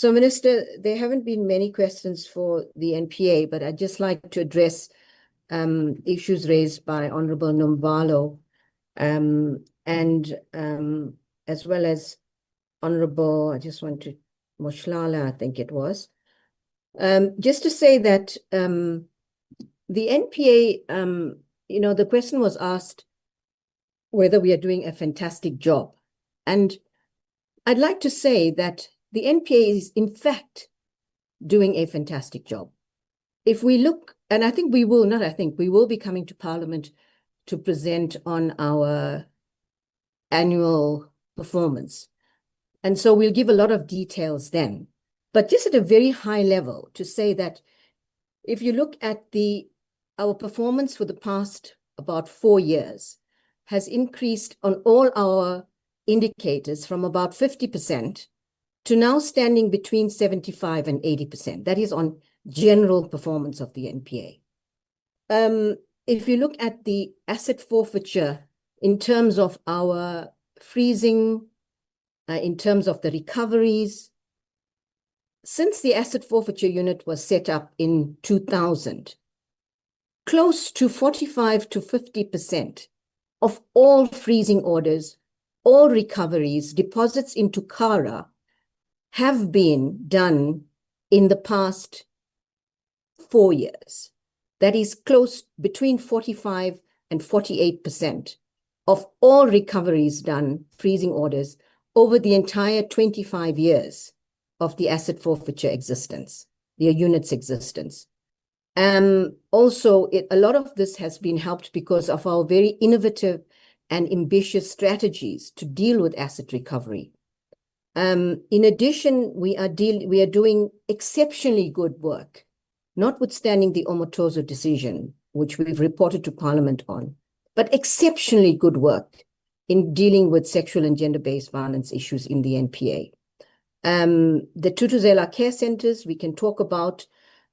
So, Minister, there haven't been many questions for the NPA, but I'd just like to address issues raised by Honorable Nombalo and as well as Honorable, Moshlala, I think it was. Just to say that the NPA, the question was asked whether we are doing a fantastic job. And I'd like to say that the NPA is, in fact, doing a fantastic job. If we look, and I think we will, not I think, we will be coming to Parliament to present on our annual performance. And so we'll give a lot of details then. But just at a very high level, to say that if you look at our performance for the past about 4 years has increased on all our indicators from about 50% to now standing between 75 and 80%. That is on general performance of the NPA. If you look at the asset forfeiture in terms of our freezing, in terms of the recoveries, since the asset forfeiture unit was set up in 2000, close to 45 to 50% of all freezing orders, all recoveries, deposits into KARA have been done in the past 4 years. That is close between 45 and 48% of all recoveries done, freezing orders, over the entire 25 years of the asset forfeiture existence, the unit's existence. Also, a lot of this has been helped because of our very innovative and ambitious strategies to deal with asset recovery. In addition, we are doing exceptionally good work, notwithstanding the Omotozo decision, which we've reported to Parliament on, but exceptionally good work in dealing with sexual and gender-based violence issues in the NPA. The Tutuzela care centers, we can talk about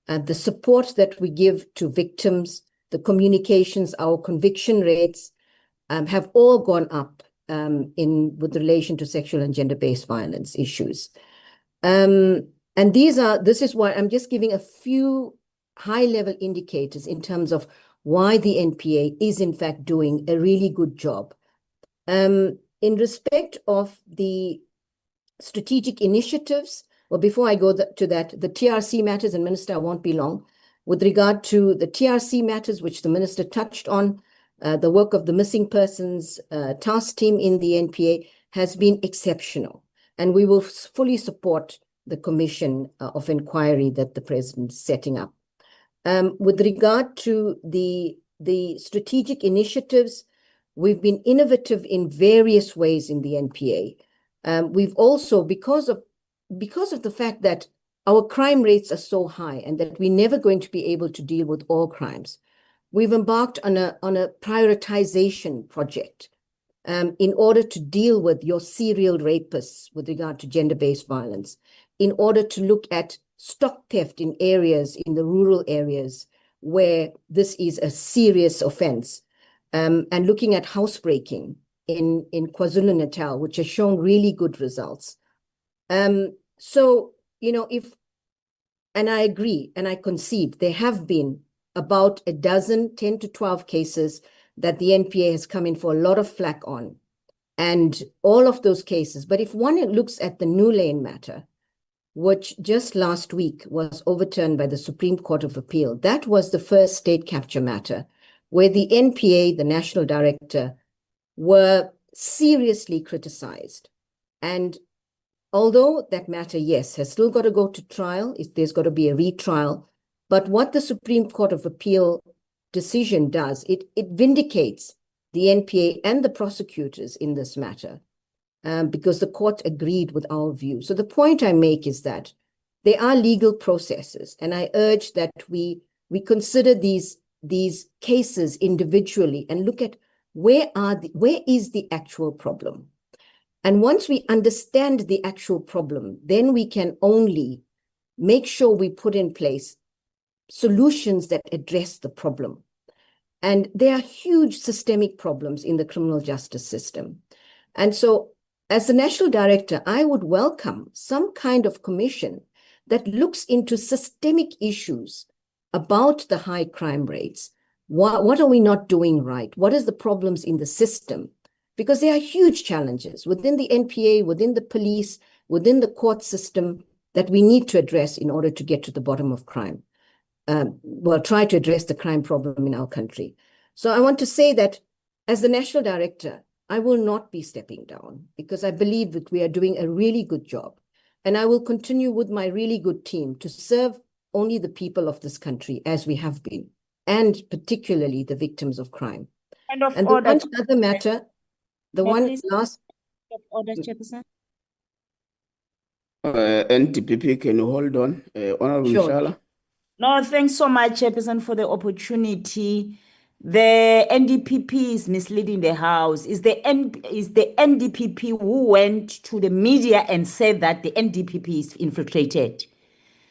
the support that we give to victims, the communications, our conviction rates have all gone up with relation to sexual and gender-based violence issues. And this is why I'm just giving a few high-level indicators in terms of why the NPA is in fact doing a really good job. In respect of the strategic initiatives, well, before I go to that, the TRC matters, and Minister, I won't be long. With regard to the TRC matters, which the Minister touched on, the work of the missing persons task team in the NPA has been exceptional, and we will fully support the commission of inquiry that the President is setting up. With regard to the strategic initiatives, we've been innovative in various ways in the NPA. We've also, because of the fact that our crime rates are so high and that we're never going to be able to deal with all crimes, we've embarked on a prioritization project in order to deal with your serial rapists with regard to gender-based violence, in order to look at stock theft in areas, in the rural areas where this is a serious offense, and looking at housebreaking in KwaZulu-Natal, which has shown really good results. So, and I agree, and I concede, there have been about 10 to 12 cases that the NPA has come in for a lot of flack on, and all of those cases. But if one looks at the New Lane matter, which just last week was overturned by the Supreme Court of Appeal, that was the first state capture matter where the NPA, the national director, were seriously criticized. And although that matter, yes, has still got to go to trial, there's got to be a retrial, but what the Supreme Court of Appeal decision does, it vindicates the NPA and the prosecutors in this matter, because the court agreed with our view. So the point I make is that there are legal processes, and I urge that we consider these cases individually and look at where is the actual problem. And once we understand the actual problem, then we can only make sure we put in place solutions that address the problem. And there are huge systemic problems in the criminal justice system. And so as the national director, I would welcome some kind of commission that looks into systemic issues about the high crime rates. What are we not doing right? What is the problems in the system? Because there are huge challenges within the NPA, within the police, within the court system that we need to address in order to get to the bottom of crime. Well, try to address the crime problem in our country. So I want to say that as the national director, I will not be stepping down because I believe that we are doing a really good job. And I will continue with my really good team to serve only the people of this country as we have been, and particularly the victims of crime. Point of And order. the one other matter, the May I one please? last, Order, Chairperson. NDPP, can you hold on? Honorable Sure. Mshala. No, thanks so much, Chairperson, for the opportunity. The NDPP is misleading the House. Is the NDPP who went to the media and said that the NDPP is infiltrated?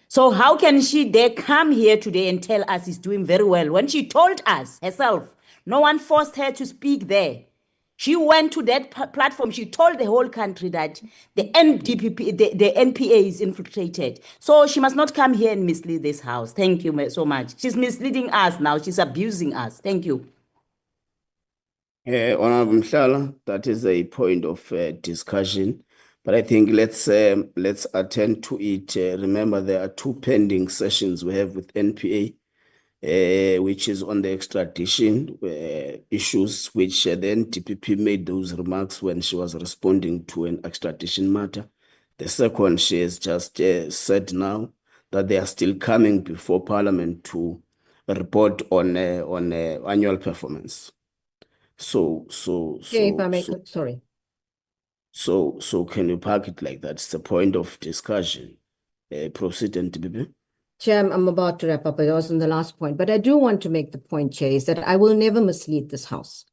So how can she dare come here today and tell us it's doing very well when she told us herself? No one forced her to speak there. She went to that platform. She told the whole country that the NDPP, the NPA is infiltrated. So she must not come here and mislead this House. Thank you so much. She's misleading us now. She's abusing us. Thank you. Honorable Mshala, that is a point of discussion, but I think let's attend to it. Remember, there are two pending sessions we have with NPA, which is on the extradition issues, which the NDPP made those remarks when she was responding to an extradition matter. The second, she has just said now that they are still coming before Parliament to report on annual performance. So sorry. So can you park it like that? It's a point of discussion. Proceed, NDPP. Chair, I'm about to wrap up. I was on the last point, but I do want to make the point, Chair, is that I will never mislead this House.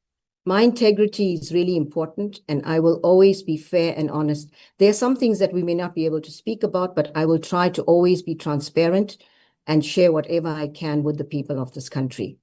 My integrity is really important, and I will always be fair and honest. There are some things that we may not be able to speak about, but I will try to always be transparent and share whatever I can with the people of this country.